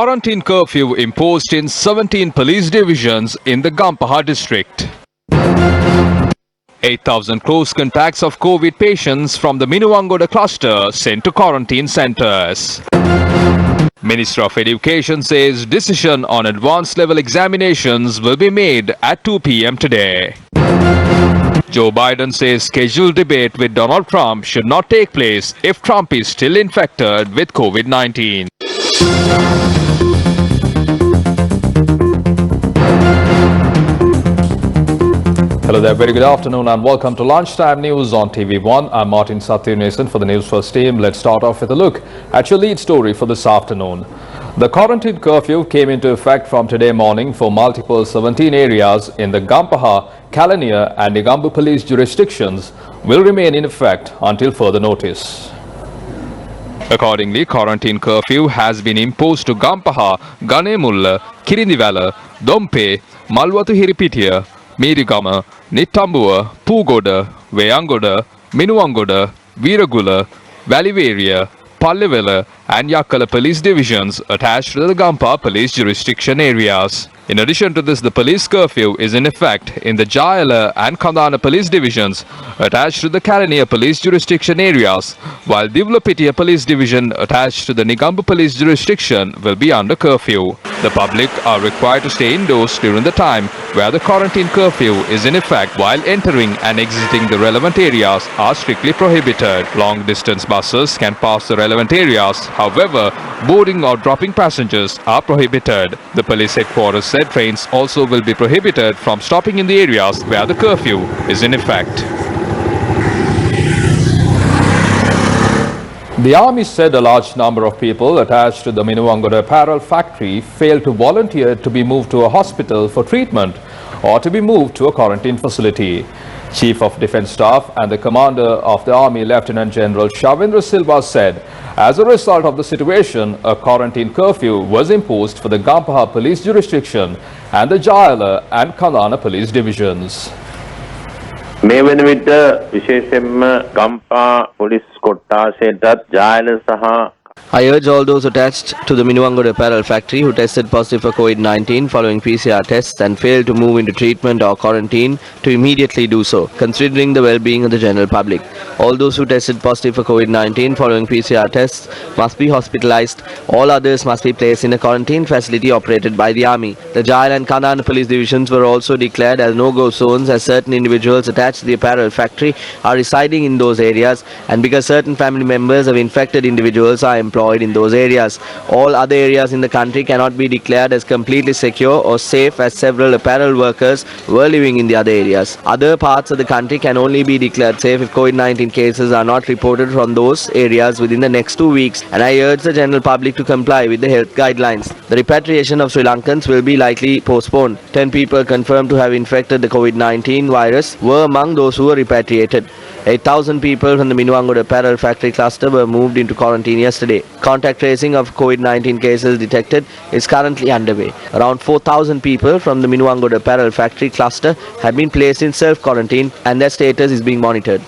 Quarantine curfew imposed in 17 police divisions in the Gampaha district. 8,000 close contacts of COVID patients from the Minuwangoda cluster sent to quarantine centers. Minister of Education says decision on advanced level examinations will be made at 2 p.m. today. Joe Biden says scheduled debate with Donald Trump should not take place if Trump is still infected with COVID-19. Hello there, very good afternoon and welcome to Lunchtime News on TV1. I'm Martin Satyanesan for the Newsfirst team. Let's start off with a look at your lead story for this afternoon. The quarantine curfew came into effect from today morning for multiple 17 areas in the Gampaha, Kalaniya and Negombo police jurisdictions will remain in effect until further notice. Accordingly, quarantine curfew has been imposed to Gampaha, Ganemulla, Kirindivala, Dompe, Malwatu Hiripitiya, Mirigama, Nittambuwa, Pugoda, Veyangoda, Minuwangoda, Veeragula, Valivaria, Pallevela and Yakkala police divisions attached to the Gampaha police jurisdiction areas. In addition to this, the police curfew is in effect in the Jayala and Kandana police divisions attached to the Kalaniya police jurisdiction areas, while Divulapitiya police division attached to the Negombo police jurisdiction will be under curfew. The public are required to stay indoors during the time where the quarantine curfew is in effect, while entering and exiting the relevant areas are strictly prohibited. Long distance buses can pass the relevant areas. However, boarding or dropping passengers are prohibited. The police headquarters said trains also will be prohibited from stopping in the areas where the curfew is in effect. The army said a large number of people attached to the Minuwangoda apparel factory failed to volunteer to be moved to a hospital for treatment or to be moved to a quarantine facility. Chief of Defence Staff and the Commander of the Army, Lieutenant General Shavindra Silva, said as a result of the situation, a quarantine curfew was imposed for the Gampaha police jurisdiction and the Jayala and Kandana police divisions. මේ වෙන විට විශේෂයෙන්ම Gampaha police කොට්ටාසයටත් ජායල සහ I urge all those attached to the Minuwangoda apparel factory who tested positive for COVID-19 following PCR tests and failed to move into treatment or quarantine to immediately do so, considering the well-being of the general public. All those who tested positive for COVID-19 following PCR tests must be hospitalized. All others must be placed in a quarantine facility operated by the army. The Jayal and Kandana police divisions were also declared as no-go zones, as certain individuals attached to the apparel factory are residing in those areas, and because certain family members of infected individuals are employed in those areas. All other areas in the country cannot be declared as completely secure or safe, as several apparel workers were living in the other areas. Other parts of the country can only be declared safe if COVID-19 cases are not reported from those areas within the next 2 weeks, and I urge the general public to comply with the health guidelines. The repatriation of Sri Lankans will be likely postponed. 10 people confirmed to have infected the COVID-19 virus were among those who were repatriated. 8,000 people from the Minuwangoda apparel factory cluster were moved into quarantine yesterday. Contact tracing of COVID-19 cases detected is currently underway. Around 4,000 people from the Minuwangoda apparel factory cluster have been placed in self-quarantine and their status is being monitored.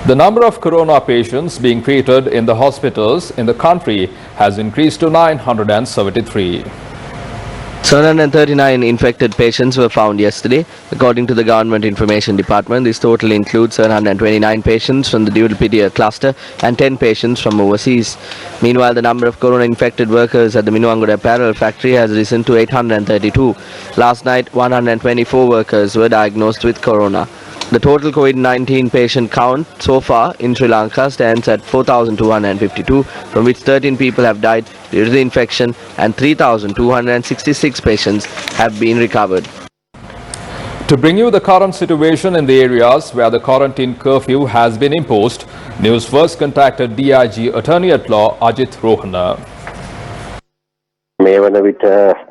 The number of corona patients being treated in the hospitals in the country has increased to 973. 739 infected patients were found yesterday. According to the Government Information Department, this total includes 729 patients from the Divulapitiya cluster and 10 patients from overseas. Meanwhile, the number of corona-infected workers at the Minuwangoda apparel factory has risen to 832. Last night, 124 workers were diagnosed with corona. The total COVID-19 patient count so far in Sri Lanka stands at 4,252, from which 13 people have died due to the infection and 3,266 patients have been recovered. To bring you the current situation in the areas where the quarantine curfew has been imposed, News First contacted DIG Attorney at Law Ajit Rohana. මේ වන විට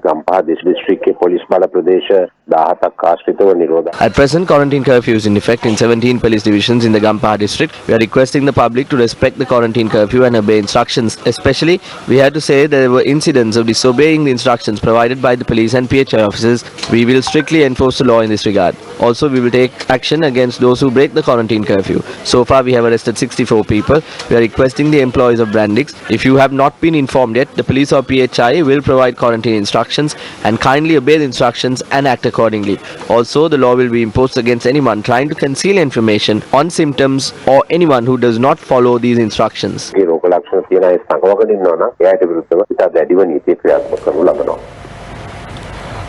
ගම්පහ දිස්ත්‍රික්කයේ police බල ප්‍රදේශ 17ක් ආශ්‍රිතව නිරෝධ. At present, quarantine curfew is in effect in 17 police divisions in the Gampaha district. We are requesting the public to respect the quarantine curfew and obey instructions. Especially, we had to say there were incidents of disobeying the instructions provided by the police and PHI officers. We will strictly enforce the law in this regard. Also, we will take action against those who break the quarantine curfew. So far, we have arrested 64 people. We are requesting the employees of Brandix, if you have not been informed yet, the police or PHI will provide quarantine instructions and kindly obey the instructions and act accordingly. Also, the law will be imposed against anyone trying to conceal information on symptoms or anyone who does not follow these instructions. මේ රෝග ලක්ෂණ තියෙන අය සංගවගෙන ඉන්නවා නම් එයාට විරුද්ධව ඉතා දැඩිව නීතිය ක්‍රියාත්මක කරනු ලබනවා.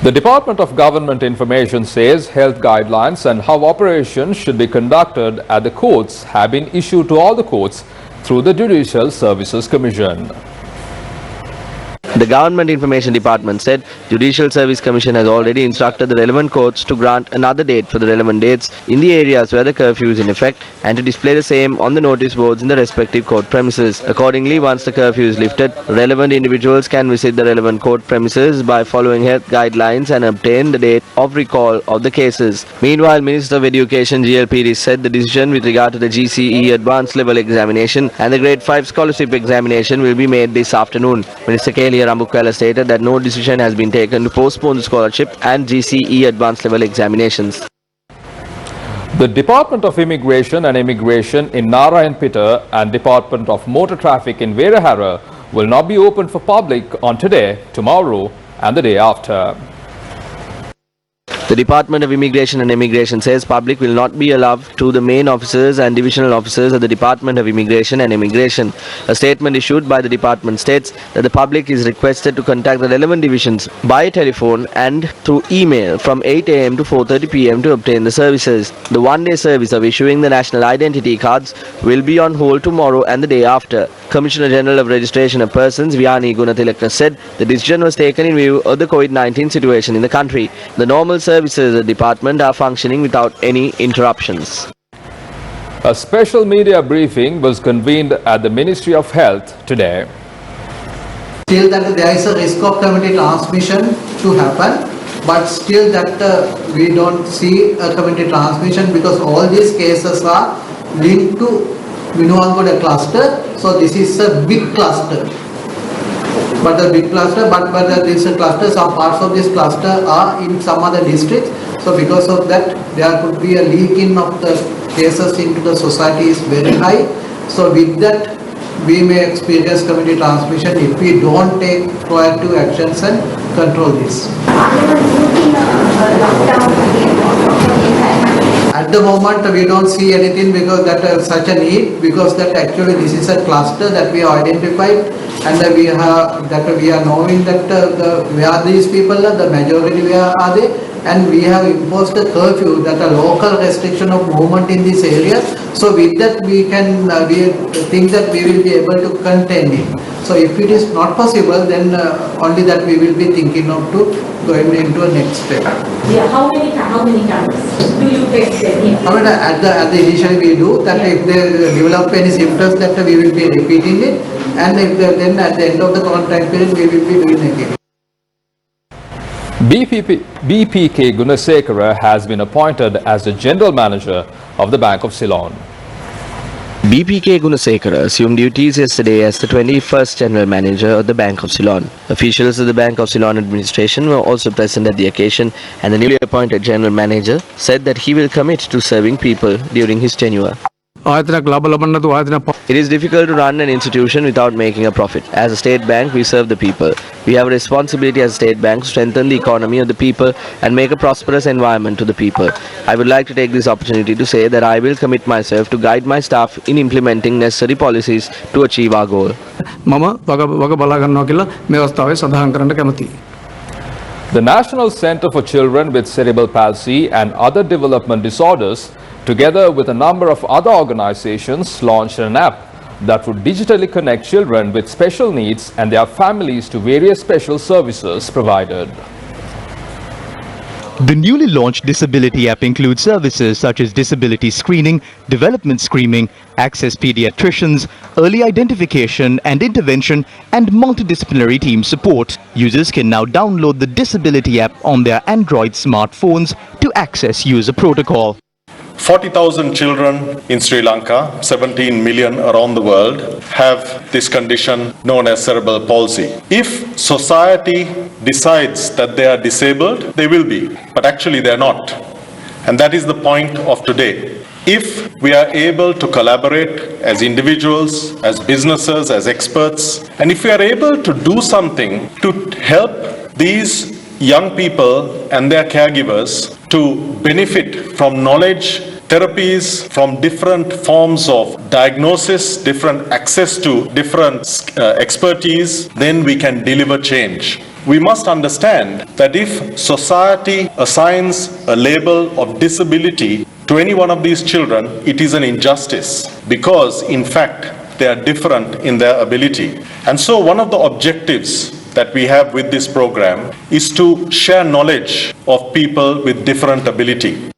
The Department of Government Information says health guidelines and how operations should be conducted at the courts have been issued to all the courts through the Judicial Services Commission. The Government Information Department said Judicial Service Commission has already instructed the relevant courts to grant another date for the relevant dates in the areas where the curfew is in effect and to display the same on the notice boards in the respective court premises. Accordingly, once the curfew is lifted, relevant individuals can visit the relevant court premises by following health guidelines and obtain the date of recall of the cases. Meanwhile, Minister of Education GLPD said the decision with regard to the GCE Advanced Level Examination and the Grade 5 Scholarship Examination will be made this afternoon. Minister K. Rambukwala stated that no decision has been taken to postpone the scholarship and GCE advanced level examinations. The Department of Immigration and Immigration in Narayanpeta and Department of Motor Traffic in Verahara will not be open for public on today, tomorrow and the day after. The Department of Immigration and Immigration says public will not be allowed to the main officers and divisional officers of the Department of Immigration and Immigration. A statement issued by the department states that the public is requested to contact the relevant divisions by telephone and through email from 8 am to 4:30 pm to obtain the services. The one-day service of issuing the national identity cards will be on hold tomorrow and the day after. Commissioner General of Registration of Persons Vyani Gunatilaka said the decision was taken in view of the COVID-19 situation in the country. The normal services of the department are functioning without any interruptions. A special media briefing was convened at the Ministry of Health today. Still that there is a risk of community transmission to happen, but still that we don't see a community transmission because all these cases are linked to Minuangoda cluster. So this is a big cluster. But the big cluster, but these clusters, some parts of this cluster are in some other districts. So because of that, there could be a leak in of the cases into the society is very high. So with that, we may experience community transmission if we don't take proactive actions and control this. At the moment, we don't see anything because that such a need, because that actually this is a cluster that we have identified, and that we are knowing that where these people are, the majority where are they, and we have imposed a curfew, that a local restriction of movement in this area. So with that we can we think that we will be able to contain it. So if it is not possible, then only that we will be thinking of to going into a next step. Yeah, how many times do you test them here? I mean, at the initially we do that. If they develop any symptoms, that we will be repeating it, and if then at the end of the contract period we will be doing again. BPK Gunasekara has been appointed as the General Manager of the Bank of Ceylon. BPK Gunasekara assumed duties yesterday as the 21st General Manager of the Bank of Ceylon. Officials of the Bank of Ceylon administration were also present at the occasion, and the newly appointed General Manager said that he will commit to serving people during his tenure. It is difficult to run an institution without making a profit. As a state bank, we serve the people. We have a responsibility as a state bank to strengthen the economy of the people and make a prosperous environment to the people. I would like to take this opportunity to say that I will commit myself to guide my staff in implementing necessary policies to achieve our goal. The National Center for Children with Cerebral Palsy and Other Development Disorders, together with a number of other organizations, launched an app that would digitally connect children with special needs and their families to various special services provided. The newly launched disability app includes services such as disability screening, development screening, access pediatricians, early identification and intervention, and multidisciplinary team support. Users can now download the disability app on their Android smartphones to access user protocol. 40,000 children in Sri Lanka, 17 million around the world, have this condition known as cerebral palsy. If society decides that they are disabled, they will be, but actually they are not. And that is the point of today. If we are able to collaborate as individuals, as businesses, as experts, and if we are able to do something to help these young people and their caregivers to benefit from knowledge, therapies, from different forms of diagnosis, different access to different expertise, then we can deliver change. We must understand that if society assigns a label of disability to any one of these children, it is an injustice because, in fact, they are different in their ability. And so one of the objectives that we have with this program is to share knowledge of people with different ability.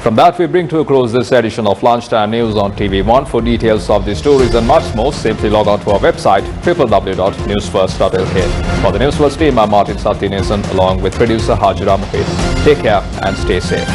From that, we bring to a close this edition of Lunchtime News on TV1. For details of these stories and much more, simply log on to our website www.newsfirst.lk. For the Newsfirst team, I'm Martin Sathinesan along with producer Hajira Mohit. Take care and stay safe.